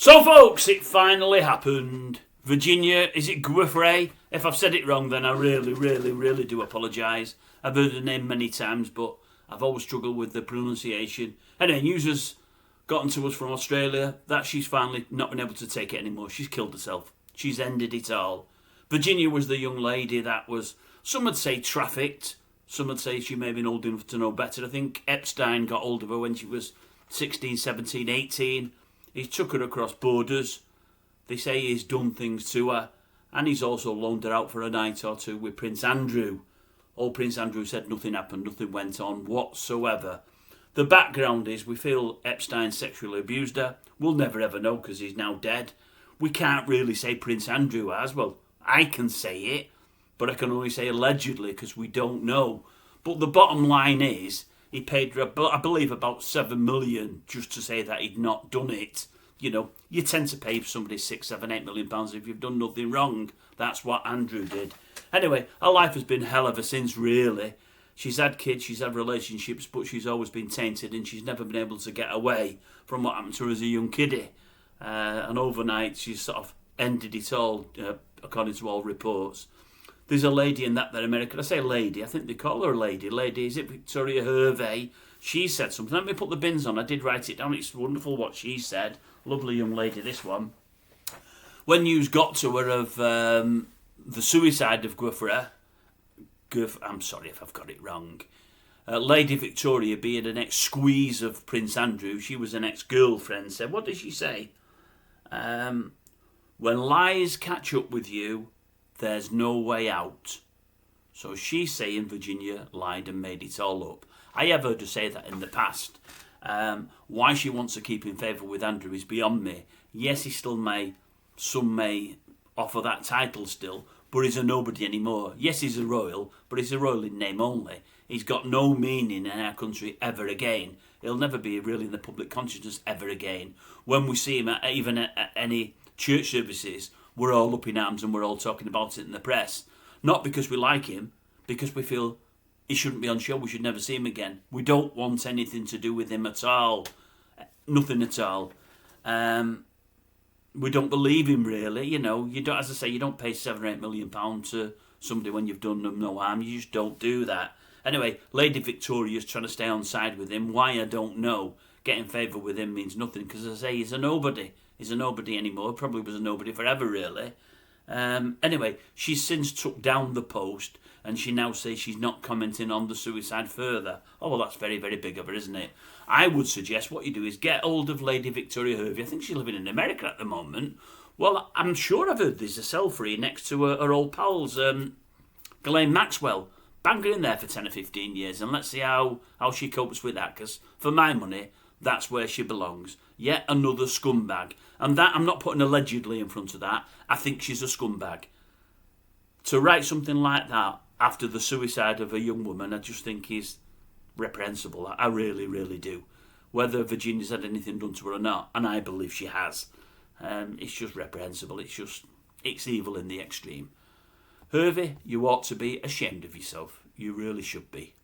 So folks, it finally happened. Virginia, is it GIUFFRE? If I've said it wrong, then I really do apologise. I've heard the name many times, but I've always struggled with the pronunciation. Anyway, news has gotten to us from Australia that she's finally not been able to take it anymore. She's killed herself. She's ended it all. Virginia was the young lady that was, some would say, trafficked. Some would say she may have been old enough to know better. I think Epstein got hold of her when she was 16, 17, 18. He took her across borders. They say he's done things to her. And he's also loaned her out for a night or two with Prince Andrew. Old Prince Andrew said nothing happened, nothing went on whatsoever. The background is we feel Epstein sexually abused her. We'll never ever know because he's now dead. We can't really say Prince Andrew has. Well, I can say it, but I can only say allegedly because we don't know. But the bottom line is, he paid her, I believe, about $7 million just to say that he'd not done it. You know, you tend to pay somebody £6, £7, £8 million if you've done nothing wrong. That's what Andrew did. Anyway, her life has been hell ever since, really. She's had kids, she's had relationships, but she's always been tainted and she's never been able to get away from what happened to her as a young kiddie. And overnight, she's sort of ended it all, according to all reports. There's a lady in that American, I say lady, I think they call her a lady. Lady, is it Victoria Hervey? She said something. Let me put the bins on. I did write it down. It's wonderful what she said. Lovely young lady, this one. When news got to her of the suicide of GIUFFRE, I'm sorry if I've got it wrong, Lady Victoria, being an ex-squeeze of Prince Andrew, she was an ex-girlfriend, said, what did she say? When lies catch up with you, there's no way out. So she's saying Virginia lied and made it all up. I have heard her say that in the past. Why she wants to keep in favour with Andrew is beyond me. Yes, he still may, some may offer that title still, but he's a nobody anymore. Yes, he's a royal, but he's a royal in name only. He's got no meaning in our country ever again. He'll never be really in the public consciousness ever again. When we see him even at any church services, we're all up in arms and we're all talking about it in the press. Not because we like him, because we feel he shouldn't be on show, we should never see him again. We don't want anything to do with him at all. Nothing at all. We don't believe him really, you know. You don't, as I say, you don't pay £7 or £8 million to somebody when you've done them no harm. You just don't do that. Anyway, Lady Victoria's trying to stay on side with him. Why, I don't know. Getting favour with him means nothing because, as I say, he's a nobody. He's a nobody anymore. Probably was a nobody forever, really. Anyway, she's since took down the post and she now says she's not commenting on the suicide further. Oh, well, that's very, very big of her, isn't it? I would suggest what you do is get hold of Lady Victoria Hervey. I think she's living in America at the moment. Well, I'm sure I've heard there's a cell free next to her old pals, Ghislaine Maxwell. Bang her in there for 10 or 15 years and let's see how she copes with that, because for my money, that's where she belongs. Yet another scumbag. And that, I'm not putting allegedly in front of that. I think she's a scumbag. To write something like that after the suicide of a young woman, I just think is reprehensible. I really do. Whether Virginia's had anything done to her or not, and I believe she has, it's just reprehensible. It's evil in the extreme. Hervey, you ought to be ashamed of yourself. You really should be.